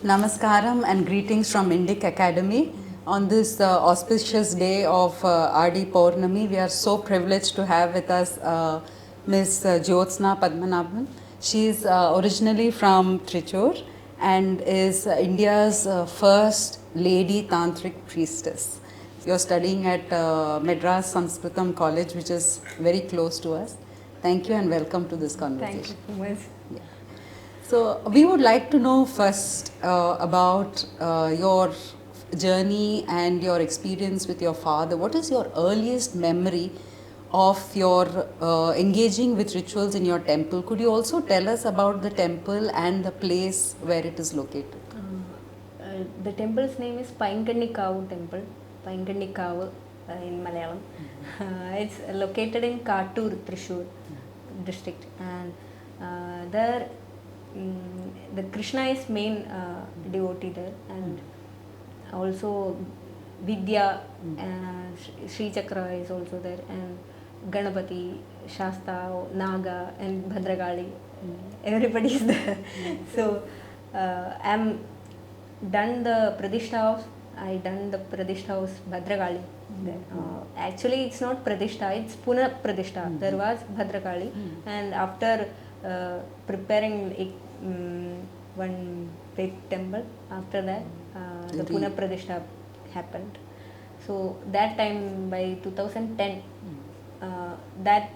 Namaskaram and greetings from INDIC Academy. On this auspicious day of RD Purnami, we are so privileged to have with us Ms. Jyotsna Padmanabhan. She is originally from Trichur and is India's first lady Tantric priestess. You are studying at Madras Sanskritam College, which is very close to us. Thank you and welcome to this conversation. Thank you so much. Yeah. So, we would like to know first about your journey and your experience with your father. What is your earliest memory of your engaging with rituals in your temple? Could you also tell us about the temple and the place where it is located? The temple's name is Painkanikavu Temple, Painkanikavu in Malayalam. It's located in Kattur, Thrissur district, and there the Krishna is main devotee there, and also Vidya, Sri Chakra is also there, and Ganapati, Shastra, Naga, and Bhadragali. Everybody is there. So I'm done the Pradishta house. I done the Pradishta house Bhadragali. Actually, it's not Pradishta, it's Puna Pradishta. There was Bhadragali, and after preparing one big temple, after that the Puna Pradishta happened. So that time by 2010, that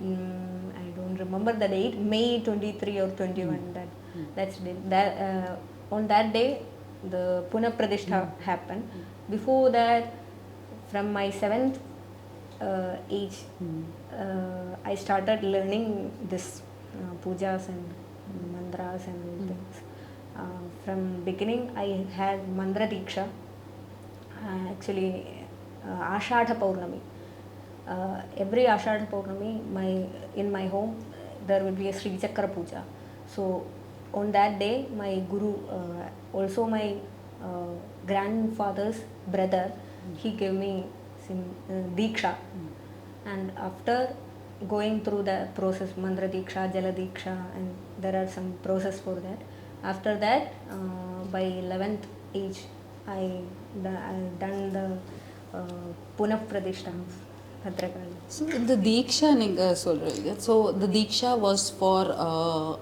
I don't remember the date, May 23 or 21. That's that. On that day, the Puna Pradishta happened. Before that, from my 7th age, I started learning this pujas and mantras and all things. From beginning, I had mantra diksha. Actually, Ashadha Purnami. Every Ashadha Purnami, in my home, there will be a Sri Chakra puja. So on that day, my guru, also my grandfather's brother, he gave me some diksha. And after going through the process, mantra diksha, jala diksha, and there are some process for that. After that, by 11th age, I done the Punah Pradishta Bhadrakali. So the Diksha, so the Diksha was for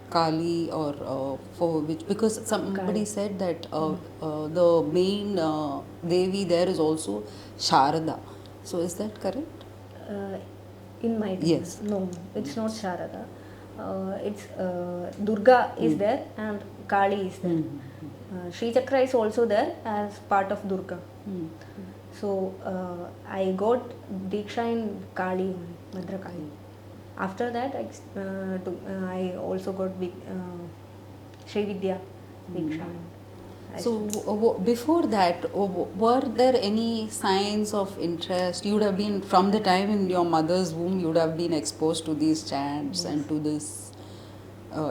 Kali or for which? Because somebody Kali. said that the main Devi there is also Sharada. So is that correct? In my temple? Yes. No, it's not Sharada. It's Durga is there and Kali is there. Sri Chakra is also there as part of Durga. So I got Diksha in Kali, Madra Kali. After that, I also got Srividya Diksha. So before that, were there any signs of interest? You would have been, from the time in your mother's womb, you would have been exposed to these chants and to this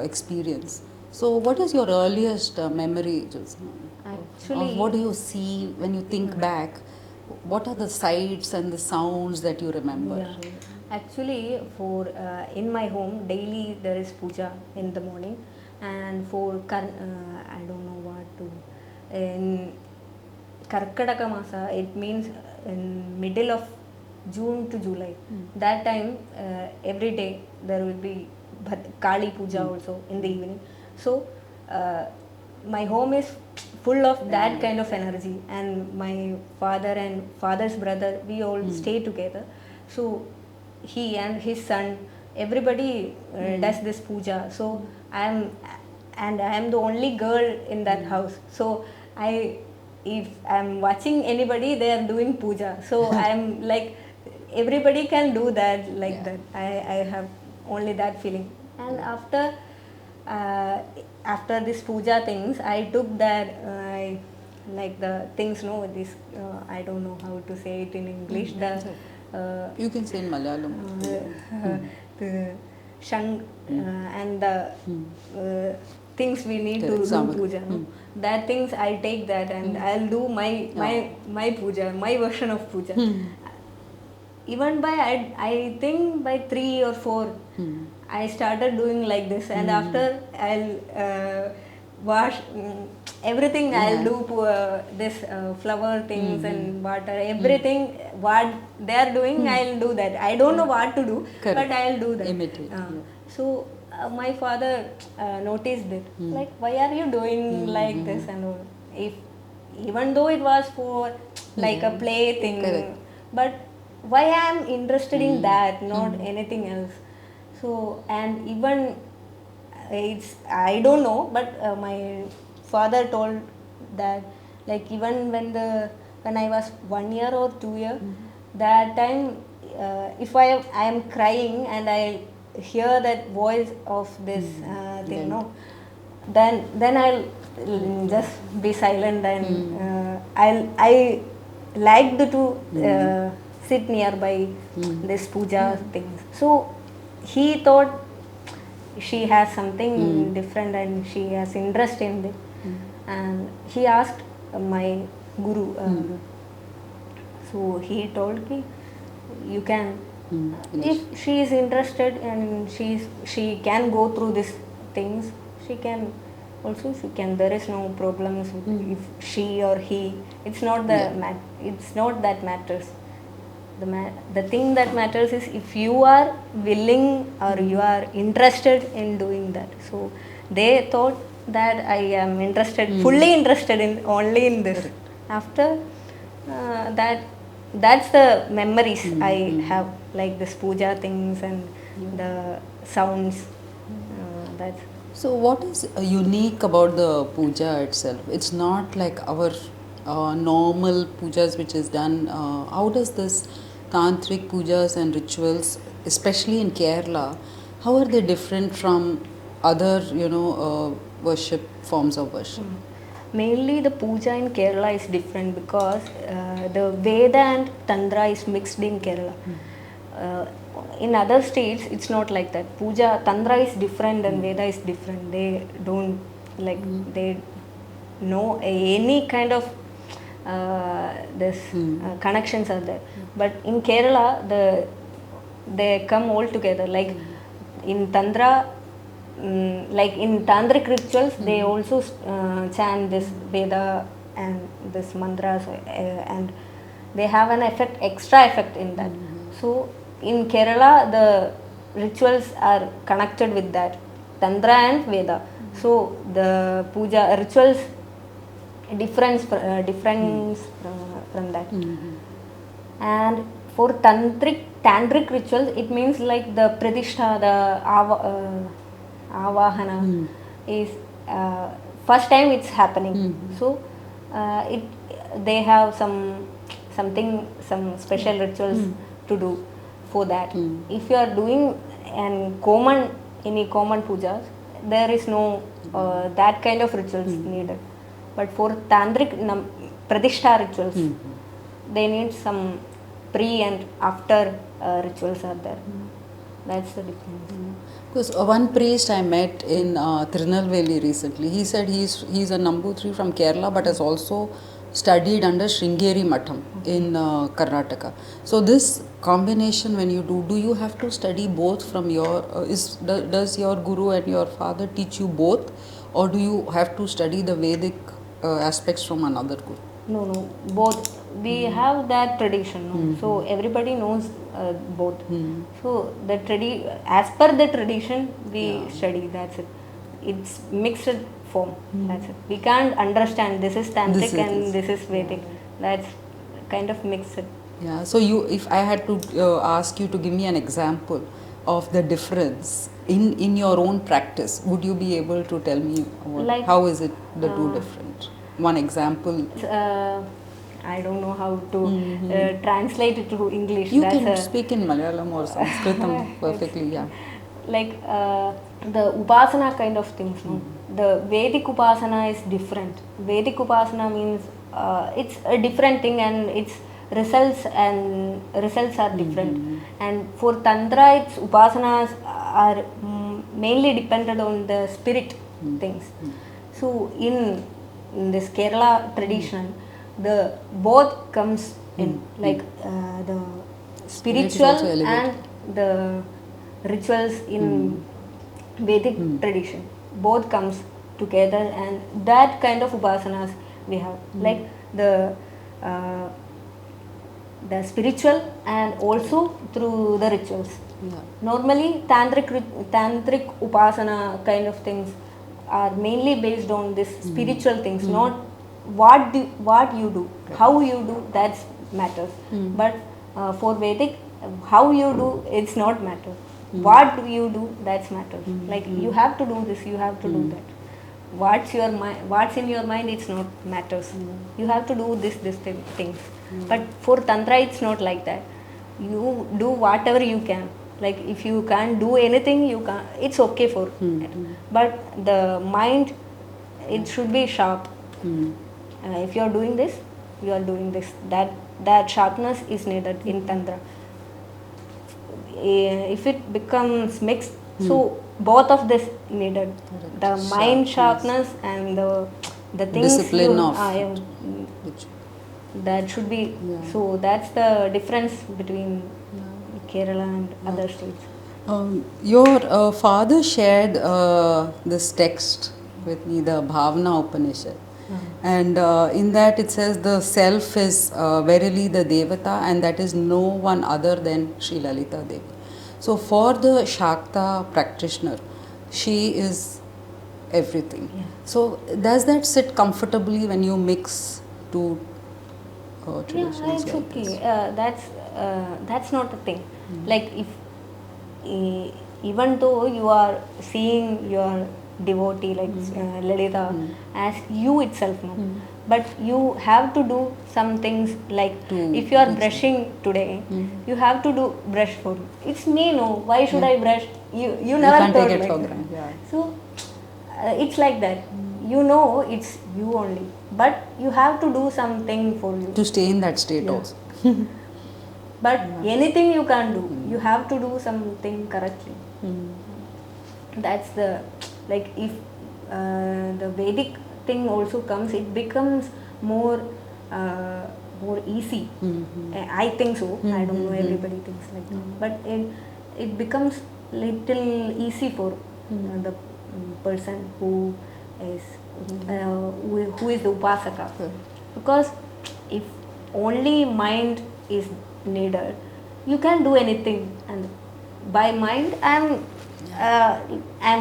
experience. So what is your earliest memory, Jyotsna? Actually, what do you see when you think back? What are the sights and the sounds that you remember? Yeah. Actually, for in my home, daily there is puja in the morning, and for I don't know what to. In Karkadaka Masa, it means in middle of June to July. That time, every day there will be Kali puja also in the evening. So my home is full of that kind of energy, and my father and father's brother, we all stay together. So he and his son, everybody does this puja. So I am the only girl in that house. So if I'm watching anybody, they are doing puja. So I'm like, everybody can do that like that. I have only that feeling. And after this puja things, I took that like the things, no, this I don't know how to say it in English. You can say in Malayalam. The shang and the things we need to do puja. That things I take that and I'll do my puja, my version of puja. Even by I think by 3 or 4 I started doing like this, and after I'll wash everything. I'll do this flower things and water, everything what they are doing, I'll do that. I don't know what to do, Correct. but I'll do that. Imitate. So my father noticed it, like, why are you doing like this and all? If even though it was for like a play thing, Correct. but why I am interested in that, not anything else. So, and even it's, I don't know, but my father told that, like, even when I was 1 year or 2 year, that time if I am crying and I hear that voice of this thing, no, then I'll just be silent, and I liked to sit nearby this puja things. So he thought she has something different and she has interest in it, and he asked my guru. So he told me, you can, if she is interested and she can go through these things, she can also, she can, there is no problems if she or he, it's not the it's not that matters. The thing that matters is if you are willing or you are interested in doing that. So they thought that I am interested, fully interested in only in this. After that's the memories I have, like this puja things and the sounds. That's So what is unique about the puja itself? It's not like our normal pujas which is done. How does this tantric pujas and rituals, especially in Kerala, how are they different from other, worship forms of worship? Mainly the puja in Kerala is different because the Veda and Tantra is mixed in Kerala. In other states it's not like that. Puja, Tantra is different and Veda is different. They don't they know any kind of connections are there. But in Kerala they come all together. Like in Tantra, like in Tantric rituals, they also chant this Veda and this mantras, and they have an effect, extra effect in that. So in Kerala, the rituals are connected with that, Tantra and Veda. So the puja rituals difference from that. And for tantric rituals, it means like the pradishta, the avahana is first time it's happening. So they have some special rituals to do for that. If you are doing any common pujas, there is no that kind of rituals needed. But for tantric pradishta rituals, they need some pre and after rituals are there. That's the difference. Because one priest I met in Tharanellur recently, he said he's a Namboothiri from Kerala but has also studied under Sringeri Matham in Karnataka. So this combination, when you do you have to study both from your, does your guru and your father teach you both, or do you have to study the Vedic aspects from another guru? No, both. We have that tradition, so everybody knows both. So as per the tradition, we study. That's it. It's mixed form. That's it. We can't understand this is Tantric and this is Vedic. That's kind of mixed. Yeah. So if I had to ask you to give me an example of the difference in your own practice, would you be able to tell me how is it the two different? One example. I don't know how to translate it to English. You can speak in Malayalam or Sanskritam perfectly, yeah. Like the upasana kind of things, no? The Vedic upasana is different. Vedic upasana means it's a different thing, and its results are different. And for Tantra, its upasanas are mainly dependent on the spirit things. So in this Kerala tradition, the both comes in, like the spiritual and the rituals in Vedic tradition, both comes together, and that kind of upasanas we have, like uh, the spiritual and also through the rituals. Normally tantric upasana kind of things are mainly based on this spiritual things, not what you do, how you do, that matters. But for Vedic, how you do, it's not matter. What do you do, that's matters. Like you have to do this, you have to do that. What's in your mind, it's not matters. You have to do this things. But for tantra, it's not like that. You do whatever you can. Like if you can't do anything, you can't, it's okay for it. But the mind, it should be sharp. If you are doing this, you are doing this. That sharpness is needed in tantra. If it becomes mixed, so both of this needed. The mind sharpness and the things discipline that should be. So that's the difference between Kerala and other states. Your father shared this text with me, the Bhavana Upanishad. And in that it says the self is verily the Devata, and that is no one other than Sri Lalita Devi. So for the Shakta practitioner, she is everything. So does that sit comfortably when you mix two traditions? Yeah, it's like okay. this? That's not a thing. Like if even though you are seeing your devotee like Lalita as you itself, no, but you have to do some things, like if you are brushing today, you have to do brush for me. It's me, no, why should I brush? You never can't thought take it like for that. granted. Yeah. So it's like that. You know, it's you only, but you have to do something for you To stay in that state also. But anything you can't do, you have to do something correctly. That's the, like if the Vedic thing also comes, it becomes more easy. I think so. I don't know, everybody thinks like that. But it becomes little easy for the person who is the upasaka. Because if only mind is needed, you can do anything, and by mind I'm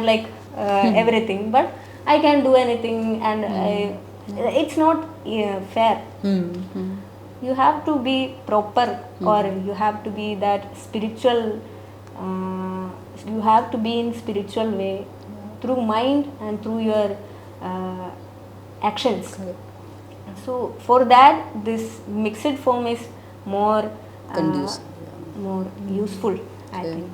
like everything, but I can do anything, and it's not fair. You have to be proper, or you have to be that spiritual, you have to be in spiritual way through mind and through your actions. So for that, this mixed form is more more useful, I think.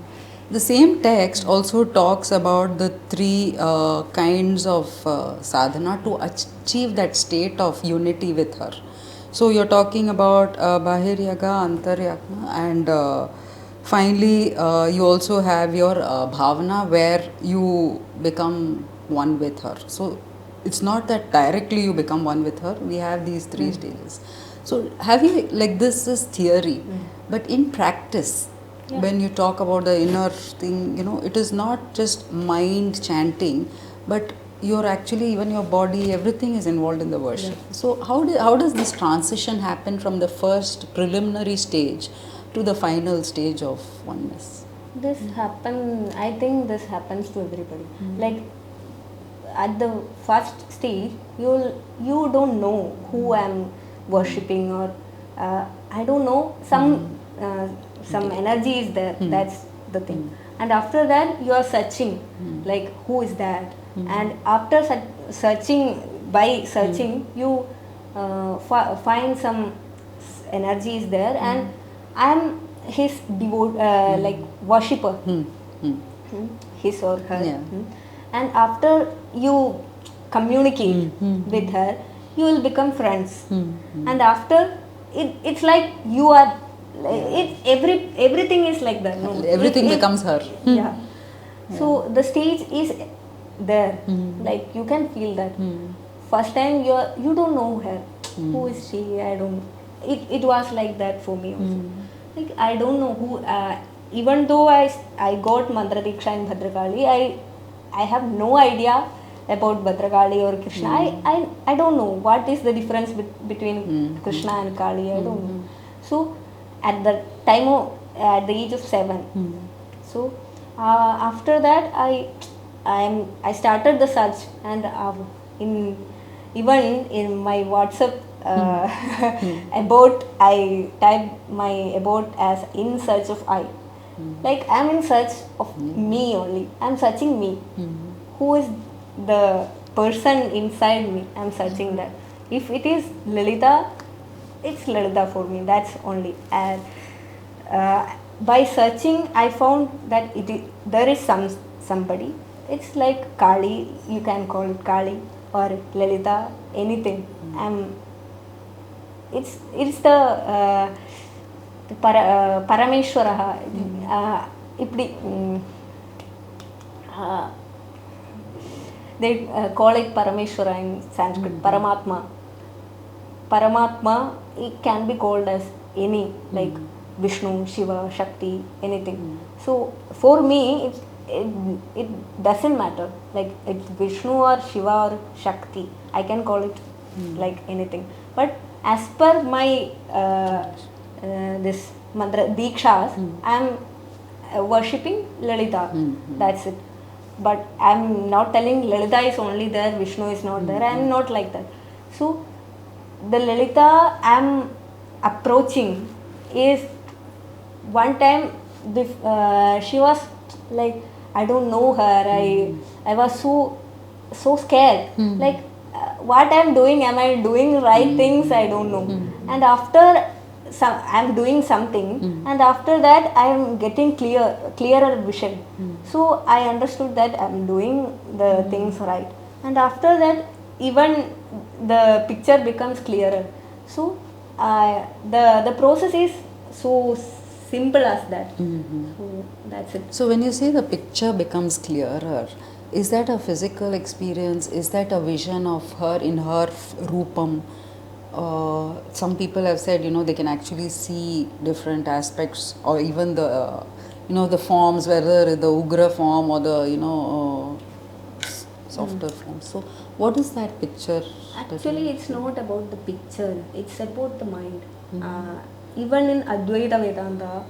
The same text also talks about the three kinds of sadhana to achieve that state of unity with her. So you're talking about Bahiryaga, Antaryagna, and finally you also have your bhavana, where you become one with her. So it's not that directly you become one with her. We have these three stages. So have you, like, this is theory, but in practice, when you talk about the inner thing, you know, it is not just mind chanting, but you're actually, even your body, everything is involved in the worship. So how does this transition happen from the first preliminary stage to the final stage of oneness? This I think this happens to everybody. Like at the first stage, you don't know who I'm worshipping, or I don't know, some energy is there. That's the thing. And after that, you are searching, like who is that? And after searching, you find some energy is there, and I am his like worshipper, his or her. And after you communicate with her, you will become friends. And after it's like you are. Everything is like that. No? Everything becomes her. So the stage is there. Like you can feel that. First time you don't know her. Who is she? I don't. It was like that for me also. Like I don't know who. Even though I got Mantra Diksha in Bhadrakali, I have no idea about Bhadrakali or Krishna. I don't know what is the difference between Krishna and Kali. I don't know. So at the time of at the age of 7, so after that I started the search, and even in my WhatsApp about, I typed my about as in search of I. Like I'm in search of me only. I'm searching me. Who is the person inside me? I'm searching that. If it is Lalita, it's Lalita for me. That's only. And by searching, I found that there is somebody. It's like Kali. You can call it Kali or Lalita. Anything. It's the Parameshwaraha. They call it Parameshwara in Sanskrit. Paramatma. Paramatma, it can be called as any, like Vishnu, Shiva, Shakti, anything. So for me, it doesn't matter. Like it's Vishnu or Shiva or Shakti. I can call it like anything. But as per my this mantra Dikshas, I'm worshipping Lalita. That's it. But I'm not telling Lalita is only there, Vishnu is not there. I'm not like that. So the Lalita I'm approaching is, one time she was like, I don't know her. I was so scared. Like what I'm doing, am I doing right things? I don't know. And after I'm doing something, and after that I'm getting clearer vision. So I understood that I'm doing the things right, and after that even the picture becomes clearer. So the process is so simple as that. So that's it. So when you say the picture becomes clearer, is that a physical experience? Is that a vision of her in her roopam? Some people have said, they can actually see different aspects, or even the, the forms, whether the Ugra form or the, softer form. So what is that picture? Actually, it's not about the picture. It's about the mind. Even in Advaita Vedanta,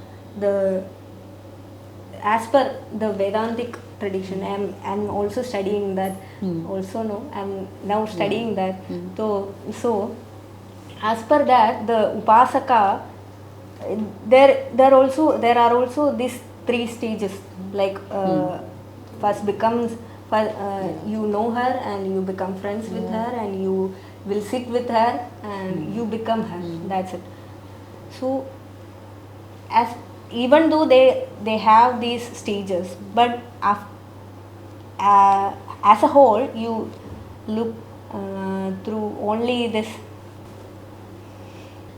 as per the Vedantic tradition, I'm also studying that. I'm now studying that. So as per that, the upasaka, there are also these 3 stages. Like first you know her and you become friends with her, and you will sit with her and you become her. That's it. So even though they have these stages, but as a whole, you look through only this.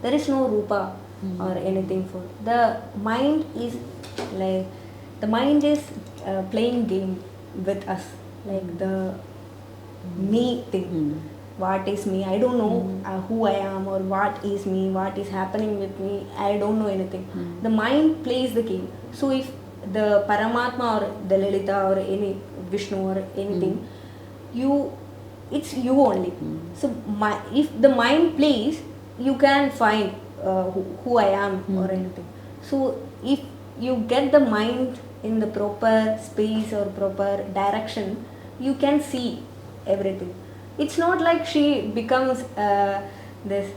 There is no rupa or anything for the mind. Is like the mind is playing game with us, like the me thing. What is me? I don't know who I am, or what is me, what is happening with me. I don't know anything. The mind plays the game. So if the Paramatma or the Lalita or any Vishnu or anything, it's you only. So if the mind plays, you can find who I am or anything. So if you get the mind in the proper space or proper direction, you can see everything. It's not like she becomes this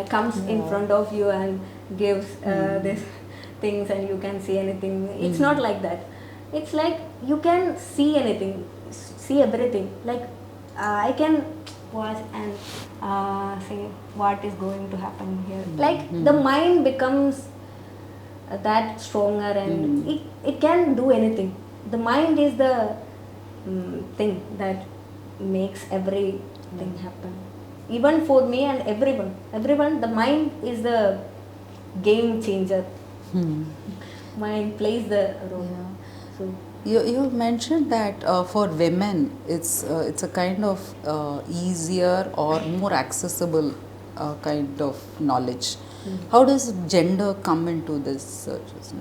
comes in front of you and gives this things and you can see anything. It's not like that. It's like you can see anything, see everything. Like I can watch and say what is going to happen here. Like the mind becomes that stronger, and it can do anything. The mind is the thing that makes everything happen. Even for me and everyone, the mind is the game changer. Mind plays the role. So you mentioned that for women it's a kind of easier or more accessible kind of knowledge. How does gender come into this?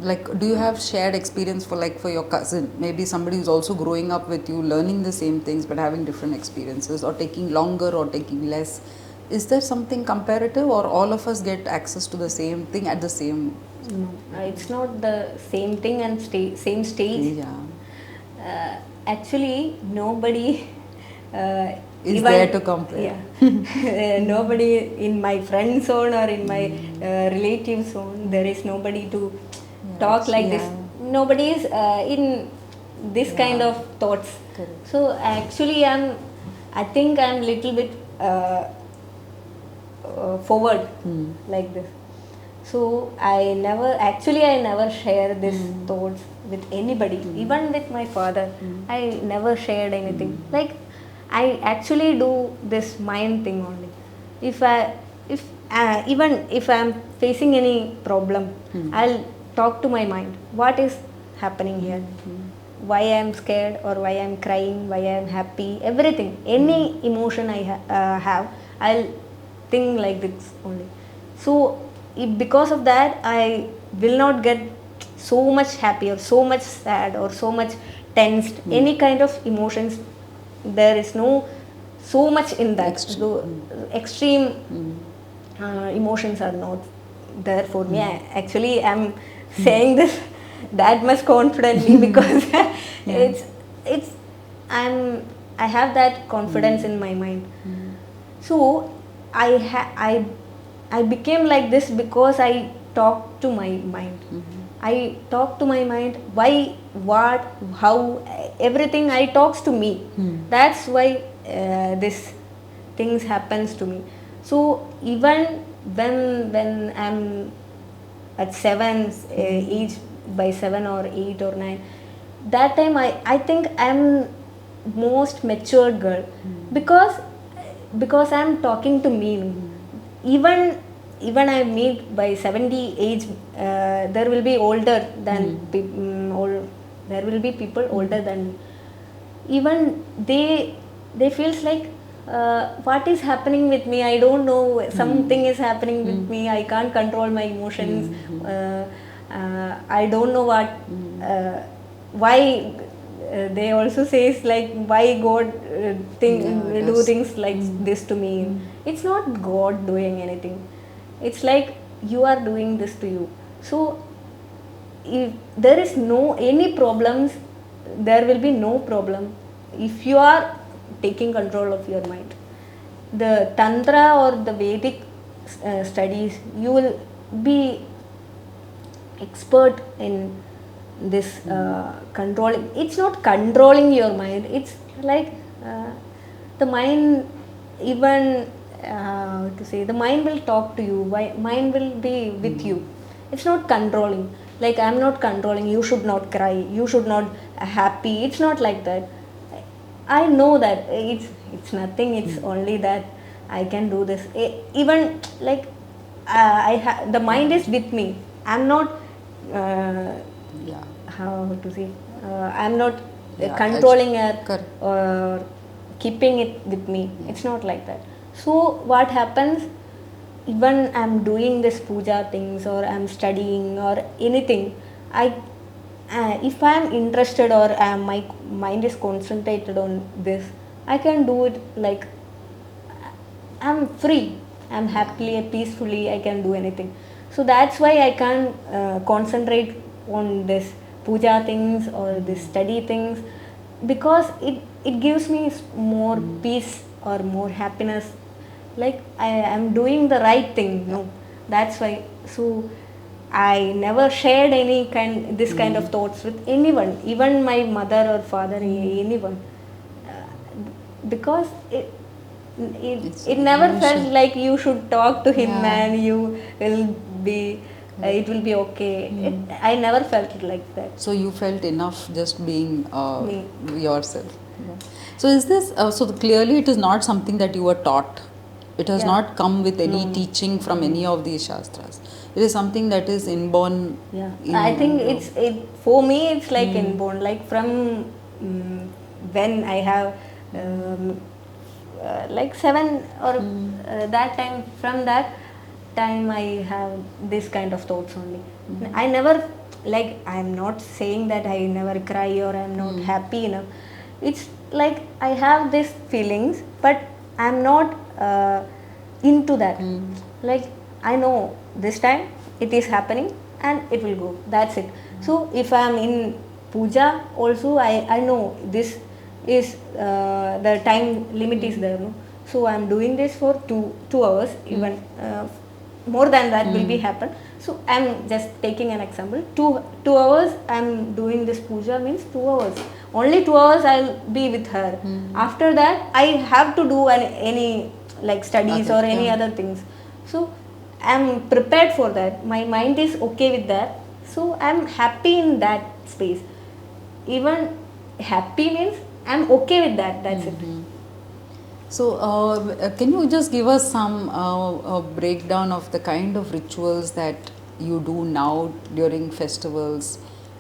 Like, do you have shared experience for your cousin? Maybe somebody who's also growing up with you, learning the same things but having different experiences, or taking longer or taking less. Is there something comparative, or all of us get access to the same thing at the same? No, it's not the same thing and same stage. Actually, nobody is there to compare. Nobody in my friend zone or in my relative zone, there is nobody to talk like this. Nobody is in this kind of thoughts. Correct. So actually, I think I'm little bit forward like this. So I never share these thoughts with anybody, even with my father. I never shared anything. Like, I actually do this mind thing only. Even if I'm facing any problem, I'll talk to my mind. What is happening here? Why I'm scared, or why I'm crying, why I'm happy, everything. Any emotion I have, I'll think like this only. So because of that, I will not get so much happy or so much sad or so much tensed. Any kind of emotions, there is no so much in that. Extreme emotions are not there for me. Actually, I'm saying this that much confidently because I have that confidence in my mind. So I became like this because I talked to my mind. I talk to my mind, why, what, how, everything I talks to me. That's why this things happens to me. So even when I'm at 7 age, by 7 or 8 or 9, that time I think I'm most matured girl because I'm talking to me. Even I meet by 70 age, there will be older than there will be people older than me. Even they feels like what is happening with me, I don't know, something is happening with me, I can't control my emotions. I don't know what why they also says like, why God do things like this to me. It's not God doing anything. It's like you are doing this to you. So if there is no any problems, there will be no problem if you are taking control of your mind. The Tantra or the Vedic studies, you will be expert in this controlling. It's not controlling your mind, it's like the mind, even the mind will talk to you, mind will be with you. It's not controlling. Like, I'm not controlling, you should not cry, you should not happy. It's not like that. I know that it's nothing, it's only that I can do this. Even like the mind is with me. I'm not how to say, I'm not controlling it or keeping it with me. It's not like that. So what happens, even I'm doing this puja things or I'm studying or anything, if I'm interested or my mind is concentrated on this, I can do it. Like, I'm free, I'm happily, peacefully, I can do anything. So that's why I can concentrate on this puja things or this study things, because it gives me more peace or more happiness. Like, I am doing the right thing. No, that's why. So I never shared this kind of thoughts with anyone, even my mother or father, anyone, because it never felt like you should talk to him and you will be it will be okay. I never felt it like that. So you felt enough just being yourself. So is this clearly it is not something that you were taught. It has not come with any teaching from any of these shastras. It is something that is inborn. I think for me it's like inborn. Like from when I have like 7 or that time, from that time I have this kind of thoughts only. I never, like, I'm not saying that I never cry or I'm not happy enough. It's like I have these feelings, but I'm not into that. Like, I know this time it is happening and it will go, that's it. So if I'm in puja also, I know this is the time limit is there, no? So I'm doing this for 2 hours, even more than that will be happen. So I'm just taking an example. 2 hours I'm doing this puja means 2 hours. Only 2 hours I'll be with her. After that I have to do any like studies or any other things. So I'm prepared for that. My mind is okay with that. So I'm happy in that space. Even happy means I'm okay with that. That's it. So, can you just give us some breakdown of the kind of rituals that you do now during festivals,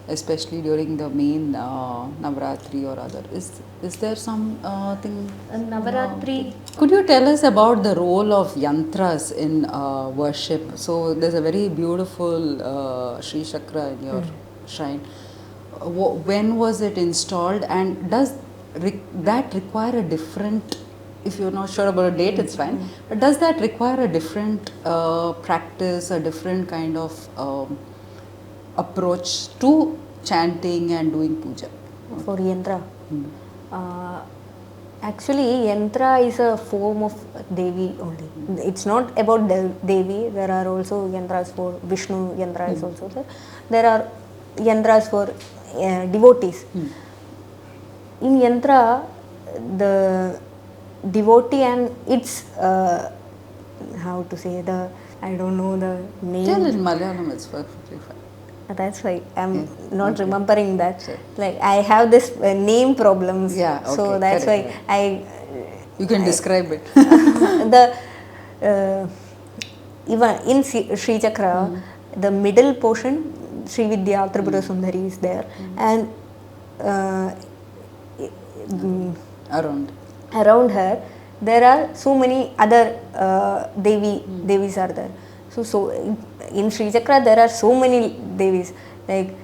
especially during the main Navaratri or other? Is there some thing? Navaratri. Could you tell us about the role of yantras in worship? So, there's a very beautiful Sri Chakra in your shrine. When was it installed, and does that require a different, if you're not sure about a date, it's fine, but does that require a different practice, a different kind of approach to chanting and doing puja? For yantra? Actually, yantra is a form of Devi only. It's not about Devi. There are also yantras for Vishnu, yantra is also there. There are yantras for devotees. In yantra, the devotee and its how to say, I don't know the name. Tell in Malayalam, it's perfectly fine. That's why I'm not remembering that. Sure. Like, I have this name problems. Yeah, okay, so that's correct, why you can describe it. Even in Sri Chakra, the middle portion, Srividya, Tripura Sundari is there, and around her there are so many other Devis are there. So in Sri Chakra there are so many Devis. Like,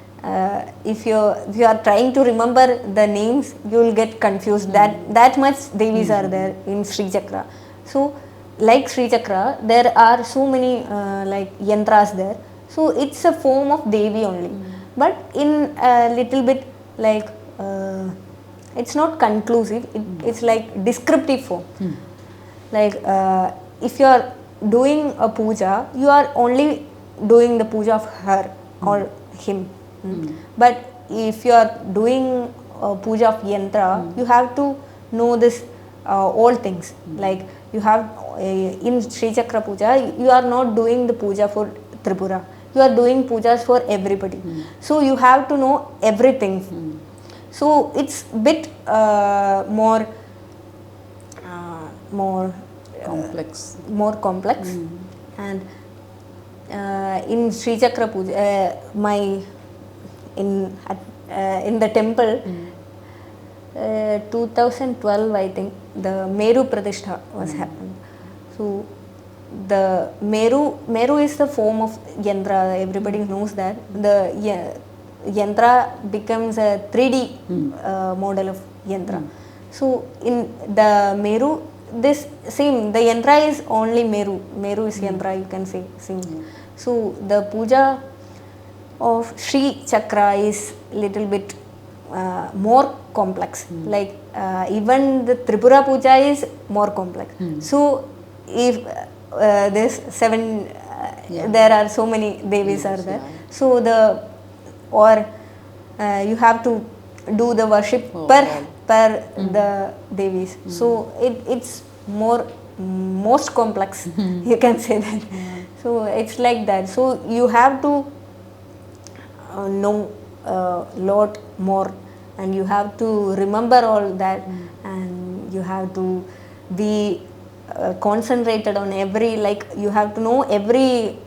if you are trying to remember the names, you will get confused. That much Devis are there in Sri Chakra. So like Sri Chakra, there are so many like yantras there. So it's a form of Devi only. But in a little bit like it's not conclusive. It's like descriptive form. Like if you are doing a puja, you are only doing the puja of her or him. But if you are doing a puja of yantra, you have to know this all things. Like, you have in Sri Chakra puja, you are not doing the puja for Tripura. You are doing pujas for everybody. So you have to know everything. So it's bit more complex. And in Sri Chakra puja, in the temple, 2012 I think, the Meru Pratishtha was happened. So the Meru is the form of yantra. Everybody knows that. The yantra becomes a 3D model of yantra. So in the Meru, this same, the yantra is only Meru is yantra, you can say, same. So the puja of Sri Chakra is little bit more complex. Like even the Tripura puja is more complex. So if there's 7 there are so many Devis are there. So you have to do the worship per the Devis. So it's most complex, you can say that. So it's like that. So you have to know lot more, and you have to remember all that, and you have to be concentrated on every, like, you have to know every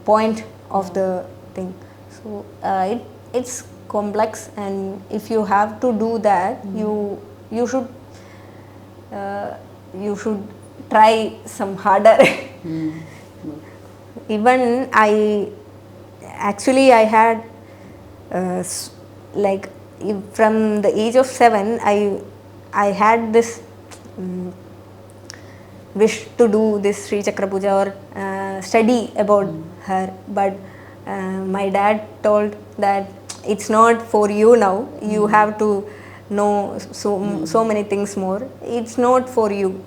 point of the thing. So it's complex, and if you have to do that, you should try some harder. Even I had like from the age of 7, I had this wish to do this Sri Chakra puja or study about her, but my dad told that it's not for you now. You have to know so many things more. It's not for you.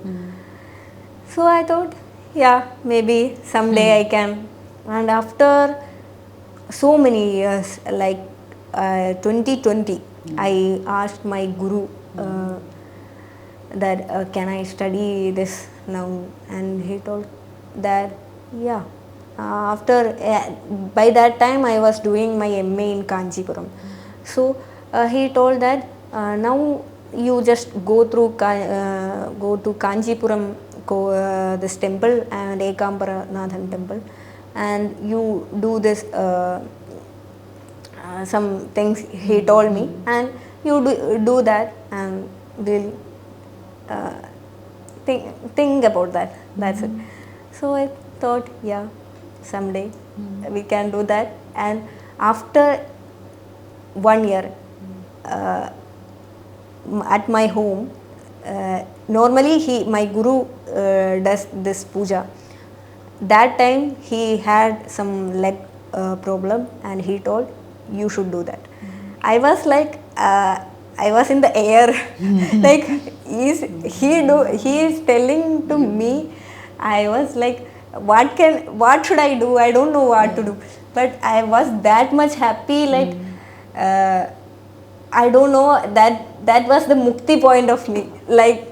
So I thought, yeah, maybe someday I can. And after so many years, like 2020, I asked my guru that can I study this now, and he told that yeah. After by that time I was doing my MA in Kanchipuram. So he told that now you just go to Kanchipuram, this temple and Ekamparanathan temple, and you do this some things he told me, and you do that, and we'll think about that. That's it. So I thought, yeah, someday we can do that. And after 1 year at my home, normally my guru does this puja. That time he had some leg problem, and he told you should do that. I was like I was in the air. Like he is telling to me. I was like, what should I do? I don't know what to do. But I was that much happy, like I don't know, that was the mukti point of me. Like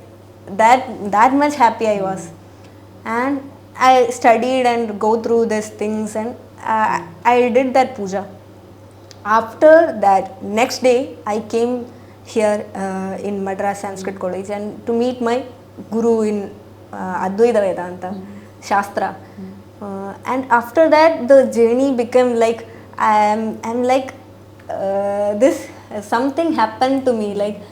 that much happy I was. And I studied and go through these things, and I did that puja. After that, next day I came here in Madras Sanskrit College and to meet my guru in Advaita Vedanta, Shastra. And after that the journey became like I'm like this something happened to me, like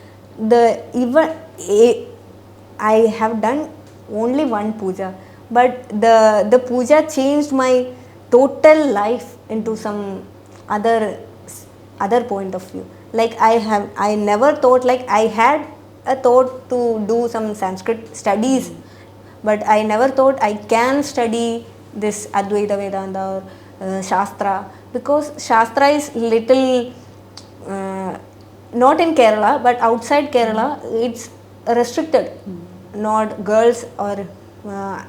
I have done only one puja, but the puja changed my total life into some other point of view. Like I never thought, like I had a thought to do some Sanskrit studies, but I never thought I can study this Advaita Vedanta or Shastra, because Shastra is little not in Kerala, but outside Kerala it's restricted. Not girls or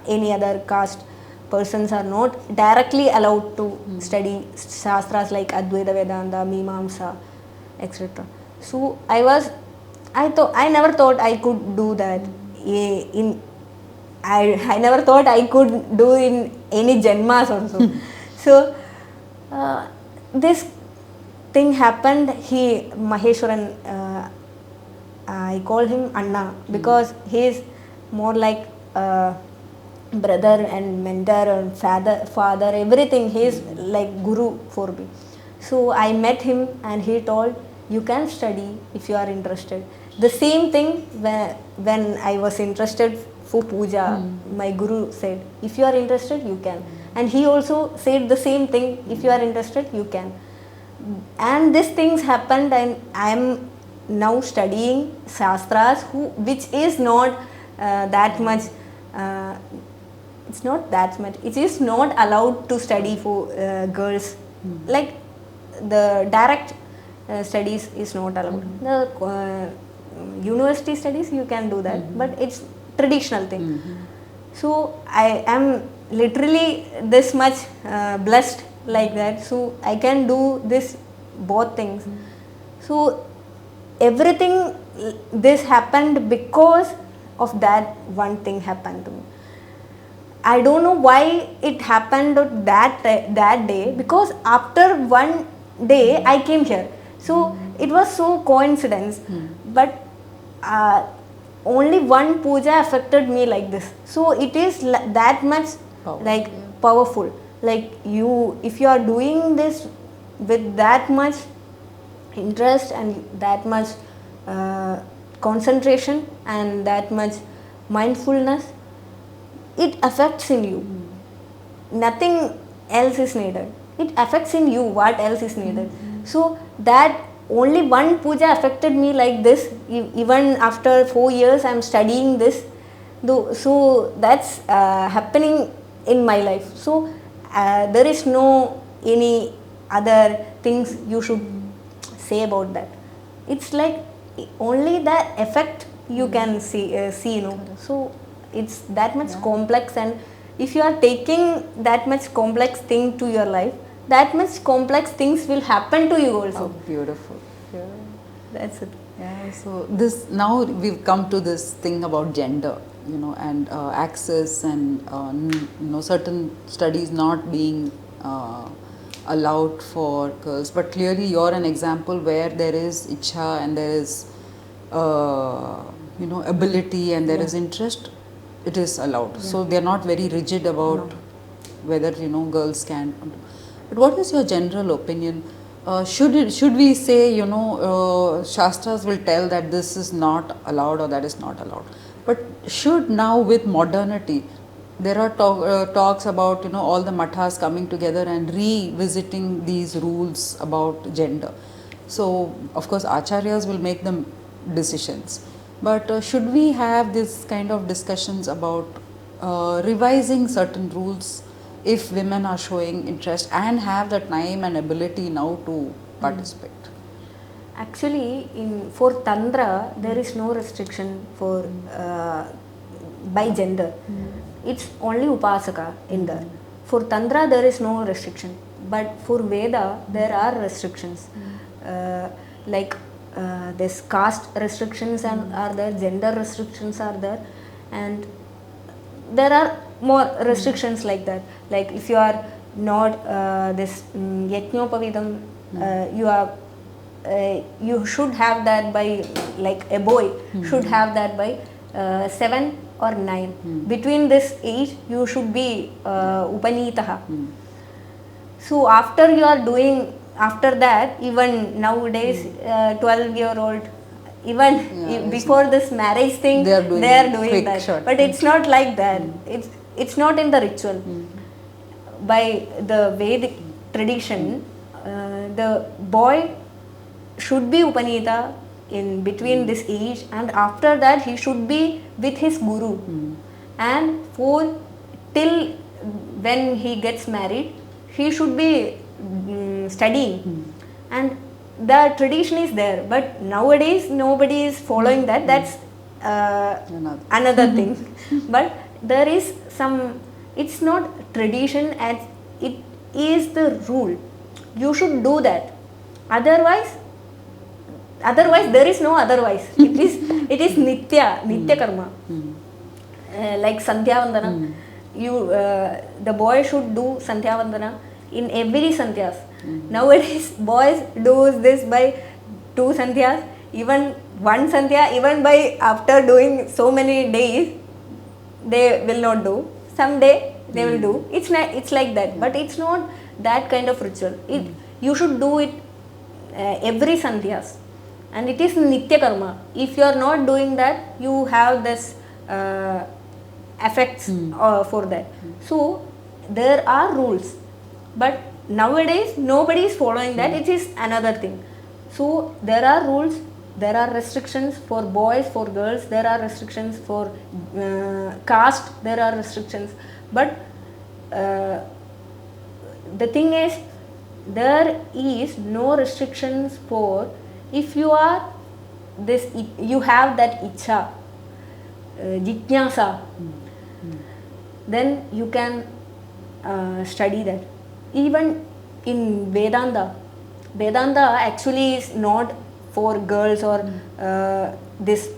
any other caste persons are not directly allowed to study Shastras like Advaita Vedanta, Mimamsa, etc. So I never thought I could do that. I never thought I could do in any janmas also. So this thing happened. Maheshwaran, I call him Anna because he is more like brother and mentor and father, everything. He is like guru for me. So I met him and he told, you can study if you are interested. The same thing when I was interested for puja, my guru said, if you are interested, you can. And he also said the same thing, if you are interested, you can. And these things happened, and I am now studying Shastras, which is not that much, it's not that much, it is not allowed to study for girls. Like the direct studies is not allowed. The university studies you can do that, but it's traditional thing. So I am literally this much blessed like that, so I can do this both things. So everything this happened because of that one thing happened to me. I don't know why it happened that day, because after one day I came here. So it was so coincidence, but only one puja affected me like this. So it is that much like powerful. Like if you are doing this with that much interest and that much concentration and that much mindfulness, it affects in you. Nothing else is needed. It affects in you what else is needed. So that only one puja affected me like this. Even after 4 years I am studying this. So that's happening in my life. So there is no any other things you should say about that. It's like only the effect you can see, no. So it's that much complex, and if you are taking that much complex thing to your life, that much complex things will happen to you also. Oh, beautiful. Yeah. That's it. Yeah. So this, now we've come to this thing about gender, you know, and access, and you know, certain studies not being allowed for girls. But clearly you're an example where there is ichha and there is you know, ability and there is interest. It is allowed. So they're not very rigid about whether, you know, girls can. But what is your general opinion? Should we say, you know, Shastras will tell that this is not allowed or that is not allowed. But should now, with modernity, there are talks about, you know, all the mathas coming together and revisiting these rules about gender. So of course acharyas will make the decisions. But should we have this kind of discussions about revising certain rules if women are showing interest and have the time and ability now to participate? Actually, for Tantra, there is no restriction for by gender. It's only upasaka in there. For Tantra, there is no restriction. But for Veda, there are restrictions. Like this caste restrictions are there, gender restrictions are there, and there are more restrictions like that. Like if you are not this yajnopavidam, you should have that by, like a boy should have that by 7 or 9. Between this age you should be upanitaha. So after you are doing, after that, even nowadays 12-year-old, even before this marriage thing, they are doing that. Shot. But it's not like that. It's not in the ritual. By the Vedic tradition, the boy should be upanita in between this age, and after that he should be with his guru. And for till when he gets married, he should be studying. And the tradition is there, but nowadays nobody is following that. That's another thing. But there is some, it's not tradition, as it is the rule. You should do that. Otherwise there is no otherwise. It is nitya karma. Like Sandhya Vandana. The boy should do Sandhya Vandana in every Sandhyas. Nowadays boys do this by 2 Sandhyas, even 1 Sandhya, even by after doing so many days they will not do. Someday they will do. It's like that, but it's not that kind of ritual. You should do it every Sandhyas, and it is nitya karma. If you are not doing that, you have this effects for that. So there are rules, but nowadays nobody is following that. It is another thing. So there are rules, there are restrictions for boys, for girls, there are restrictions for caste, there are restrictions. But the thing is, there is no restrictions for, if you are this, you have that ichha, jijnasa, then you can study that. Even in Vedanta actually is not for girls or this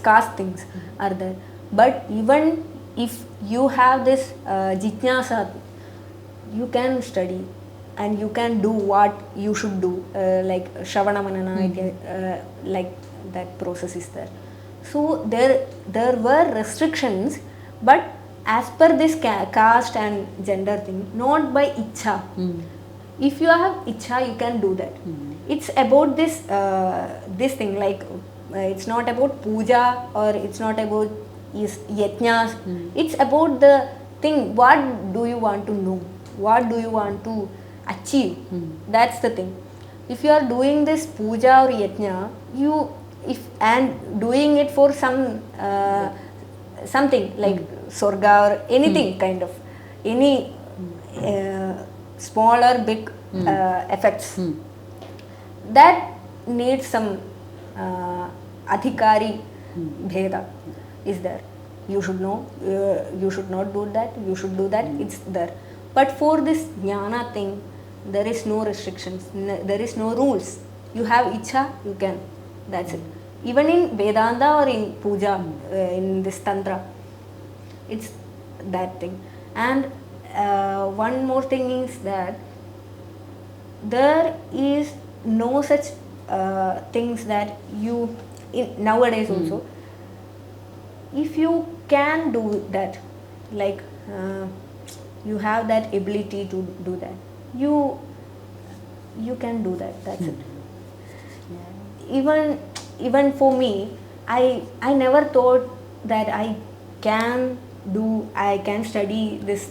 caste things are there. But even if you have this jijnasa, you can study and you can do what you should do, like Shravana Manana, like that process is there. So there were restrictions, but as per this caste and gender thing, not by ichha. If you have ichha, you can do that. It's about this thing, like it's not about puja, or it's not about is yajnas. It's about the thing, what do you want to know, what do you want to achieve. That's the thing. If you are doing this puja or yajna, and doing it for some something like sorga or anything, kind of any small or big effects, that needs some adhikari bheda is there. You should know, you should not do that, you should do that, it's there. But for this jnana thing, there is no restrictions, there is no rules. You have ichha, you can, that's it. Even in Vedanta or in puja, in this tantra, it's that thing. And one more thing is that there is no such things that you, nowadays also, if you can do that, like you have that ability to do that, you can do that, that's it. Even for me, I never thought that I can study this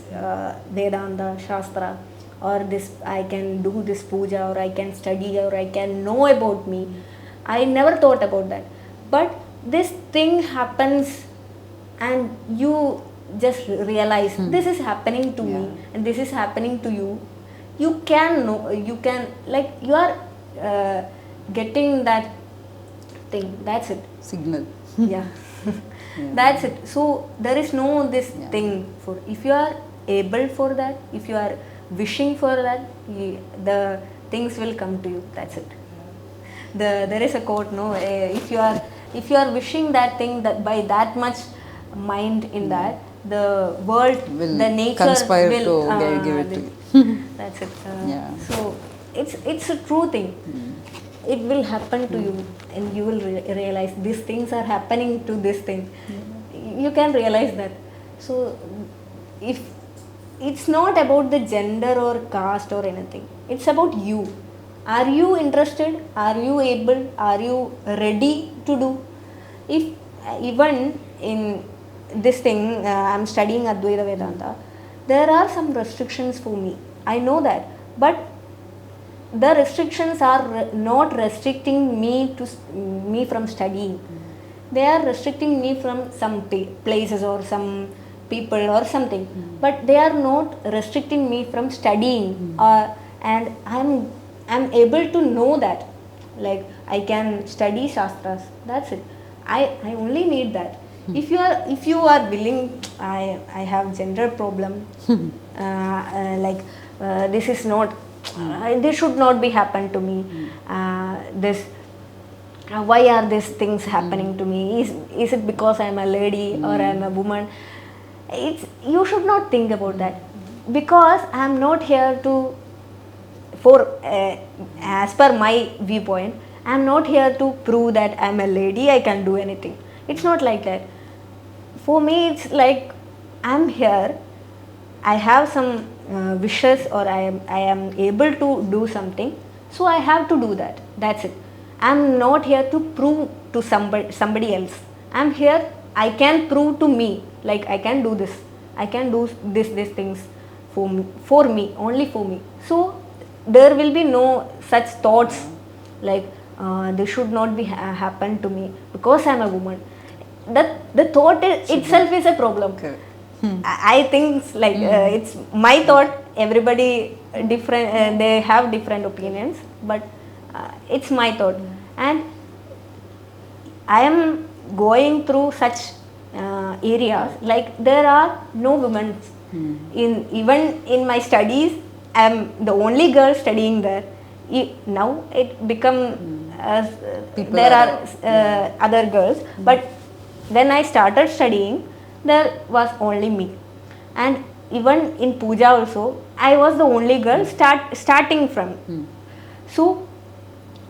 Vedanta Shastra, or this I can do this puja, or I can study, or I can know about me. I never thought about that. But this thing happens and you just realize this is happening to me and this is happening to you. You can know, you can, like, you are getting that thing, that's it. Signal. Yeah. That's it. So there is no this thing for, if you are able for that, if you are wishing for that, the things will come to you, that's it. There is a quote, no, if you are wishing that thing, that by that much mind in that, the world will, the nature conspire will to give it to you. That's it. So it's a true thing. It will happen to you, and you will realize these things are happening to this thing. You can realize that. So if it's not about the gender or caste or anything, it's about you. Are you interested? Are you able? Are you ready to do? If even in this thing, I'm studying Advaita Vedanta, there are some restrictions for me. I know that, but the restrictions are not restricting me from studying. They are restricting me from some places or some people or something, but they are not restricting me from studying. And I'm able to know that, like, I can study shastras. That's it. I only need that. If you are willing, I have gender problem. This is not. This should not be happen to me. Why are these things happening to me? Is it because I am a lady or I am a woman? You should not think about that, because I am not here to, as per my viewpoint, I am not here to prove that I am a lady, I can do anything. It's not like that. For me, it's like I am here, I have some wishes, or I am able to do something, so I have to do that. That's it. I am not here to prove to somebody else. I am here, I can prove to me, like, I can do this, I can do these things for me, only for me. So there will be no such thoughts like this should not be happen to me because I am a woman. The thought itself is a problem. Okay. I think it's like it's my thought. Everybody different, they have different opinions, but it's my thought, and I am going through such areas. Like, there are no women even in my studies. I am the only girl studying there. Now it become there are other girls, but when I started studying, there was only me. And even in puja also, I was the only girl starting from. So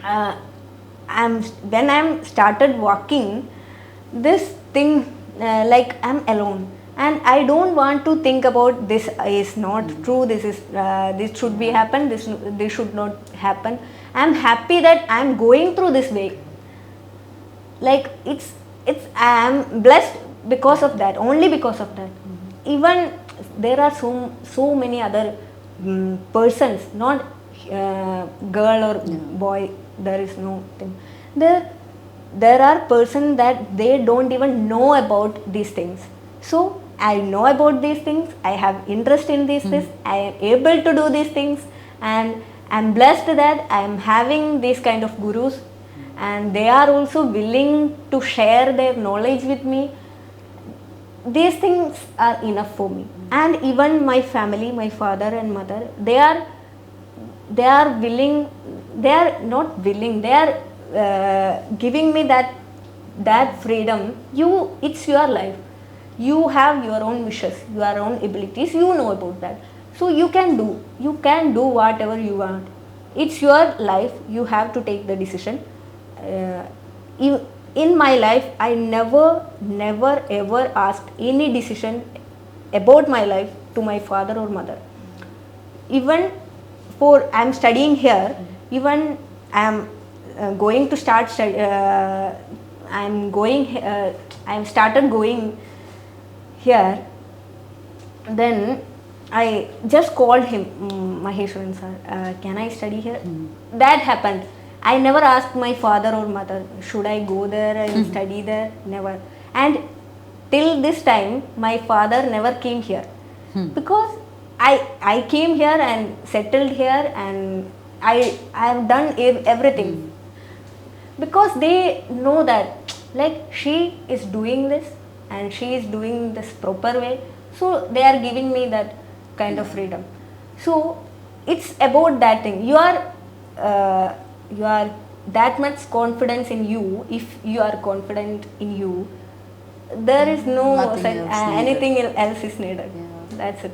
when I'm started walking, this thing, like, I'm alone, and I don't want to think about this is not true, this should be happen, this should not happen. I'm happy that I'm going through this way. Like, it's I am blessed because of that, only because of that. Even there are so many other persons, not girl or boy, there is no thing. There are persons that they don't even know about these things. So I know about these things, I have interest in these things, I am able to do these things, and I am blessed that I am having these kind of gurus, and they are also willing to share their knowledge with me. These things are enough for me. And even my family, my father and mother, they are willing, they are not willing, they are giving me that freedom. It's your life, you have your own wishes, your own abilities, you know about that, so you can do whatever you want. It's your life, you have to take the decision. In my life, I never ever asked any decision about my life to my father or mother. Even for I am studying here, even I am going to start study, I am started going here. Then I just called him, Maheshwaran sir, can I study here? That happened. I never asked my father or mother, should I go there and study there? Never. And till this time, my father never came here. Because I came here and settled here, and I have done everything. Because they know that, like, she is doing this and she is doing this proper way. So they are giving me that kind of freedom. So it's about that thing. You are that much confidence in you. If you are confident in you, there is no anything else is needed. That's it.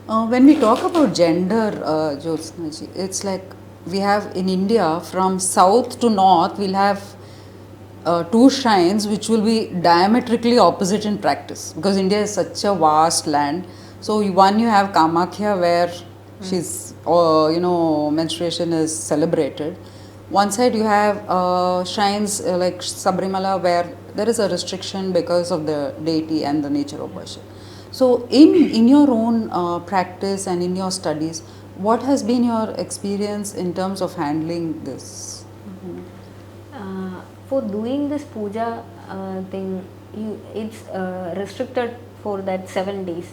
When we talk about gender, Jyotsna ji, it's like we have in India, from south to north, we'll have two shrines which will be diametrically opposite in practice, because India is such a vast land. So one, you have Kamakhya, where she's menstruation is celebrated. One side you have shrines like Sabrimala, where there is a restriction because of the deity and the nature of worship. So in your own practice and in your studies, what has been your experience in terms of handling this? For doing this puja thing, it's restricted for that 7 days.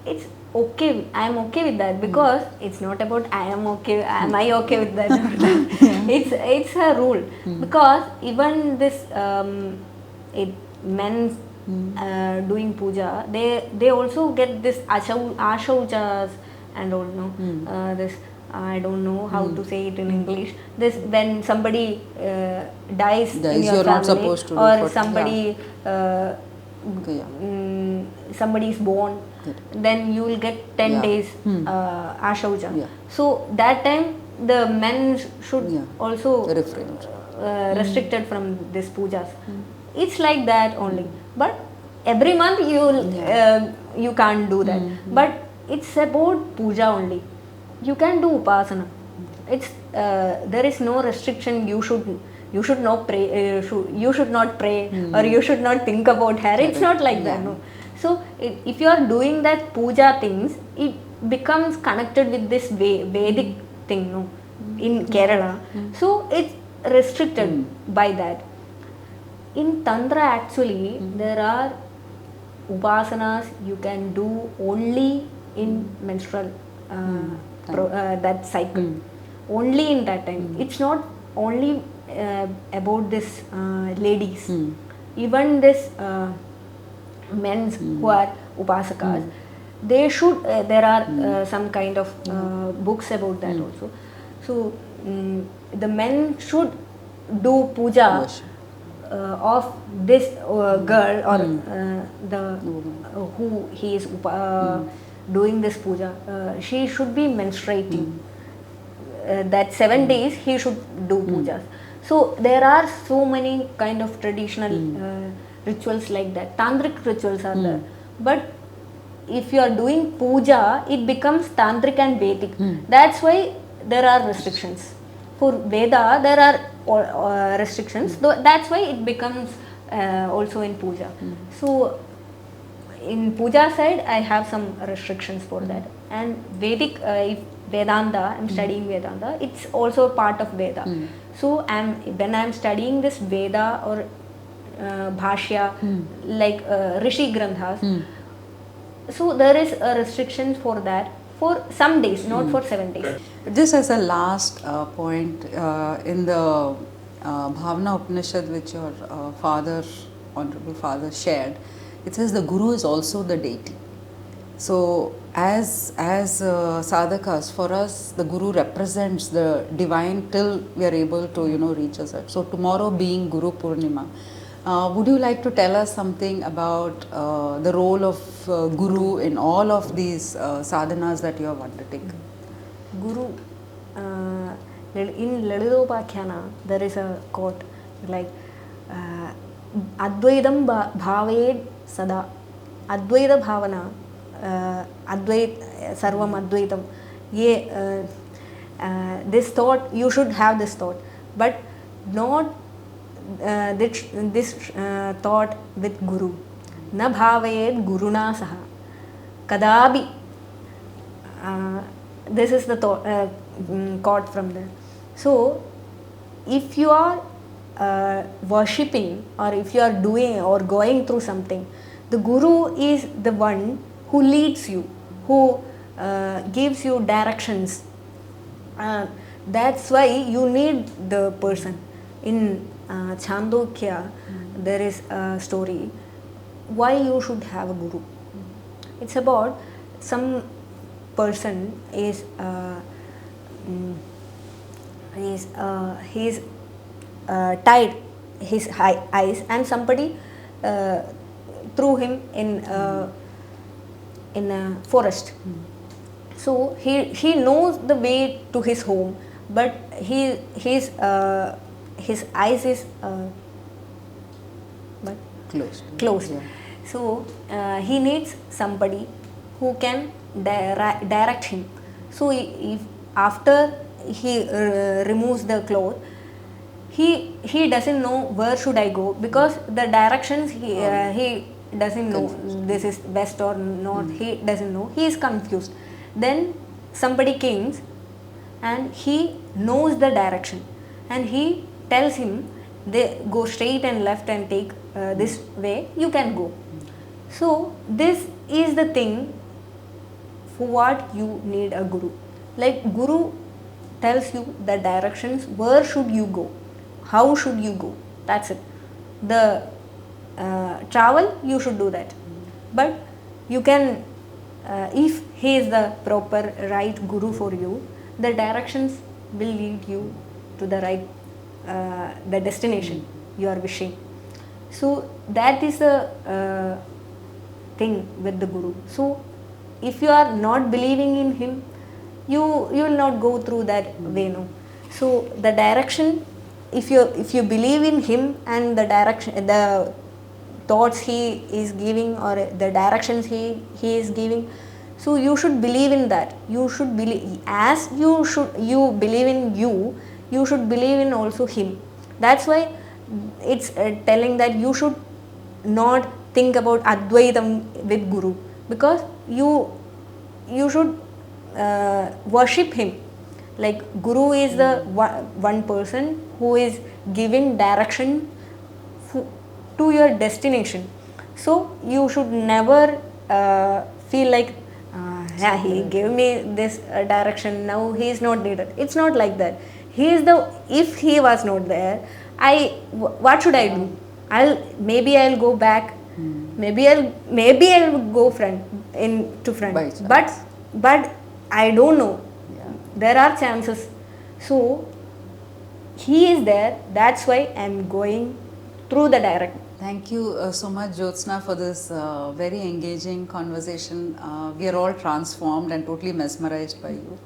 It's okay. I am okay with that, because it's not about am I okay with that? It's a rule. Because even this men's doing puja, they also get this ashaujas and all, this, I don't know how to say it in English. This, when somebody dies in your you're family, not supposed to or somebody somebody is born, then you will get 10 days ashauja. So that time the men should also restricted from this pujas. It's like that only. But every month you can't do that. But it's about puja only. You can do upasana. It's there is no restriction. You should not pray. You should not pray, or you should not think about hair. It's not like that. No. So if you are doing that puja things, it becomes connected with this Vedic thing, no, in Kerala. So it's restricted by that. In Tantra, actually, there are upasanas you can do only in menstrual that cycle. Only in that time. It's not only about this ladies. Even this men who are upasakas, they should, there are some kind of books about that also. So the men should do puja of this girl, or the who he is doing this puja. She should be menstruating. That 7 days he should do pujas. So there are so many kind of traditional rituals like that. Tantric rituals are there. But if you are doing puja, it becomes Tantric and Vedic. That's why there are restrictions. For Veda, there are restrictions. That's why it becomes also in puja. So in puja side, I have some restrictions for that. And Vedic, if Vedanta, I'm studying Vedanta, it's also part of Veda. So when I'm studying this Veda or Bhashya, like Rishi Granthas, so there is a restriction for that for some days, not for 7 days. Just as a last point, in the Bhavana Upanishad which your honorable father shared, it says the Guru is also the deity. So as sadhakas, for us the Guru represents the divine till we are able to reach us. So tomorrow being Guru Purnima, would you like to tell us something about the role of Guru in all of these sadhanas that you have undertaken? Guru, in Lalidopakhyana, there is a quote like Advaidam bhaved sada. Advaita bhavana, Advait, Sarvam Advaitam. This thought, you should have this thought, but not this thought with Guru. Na bhavayed guruna saha. Kadabi. This is the thought, quote from there. So, if you are worshipping, or if you are doing or going through something, the Guru is the one who leads you, who gives you directions. That's why you need the person. In Chandogya, there is a story why you should have a Guru. It's about some person is tied his eyes, and somebody threw him in a forest. So he knows the way to his home, but his eyes is closed. Yeah. So he needs somebody who can direct him. So if after he removes the cloth, he doesn't know where should I go, because the directions he doesn't know this is west or north. He doesn't know. He is confused. Then somebody comes and he knows the direction, and he tells him, they go straight and left and take this way, you can go. So this is the thing for what you need a Guru. Like Guru tells you the directions, where should you go, how should you go, that's it. The travel, you should do that. But you can, if he is the proper right Guru for you, the directions will lead you to the right, the destination you are wishing. So that is the thing with the Guru. So if you are not believing in him, you will not go through that way, no. So the direction, if you believe in him and the direction, the thoughts he is giving, or the directions he is giving, so you should believe in that. You should believe, as you believe in you should believe in also him. That's why it's telling that you should not think about Advaitam with Guru, because you should worship him. Like Guru is the one person who is giving direction to your destination. So you should never feel like yeah, he gave me this direction, now he is not needed. It's not like that. He is the, if he was not there, what should I do? Maybe I'll go back. Maybe I'll go front. But I don't know. Yeah. There are chances. So he is there. That's why I'm going through the direct. Thank you so much, Jyotsna, for this very engaging conversation. We are all transformed and totally mesmerized by you.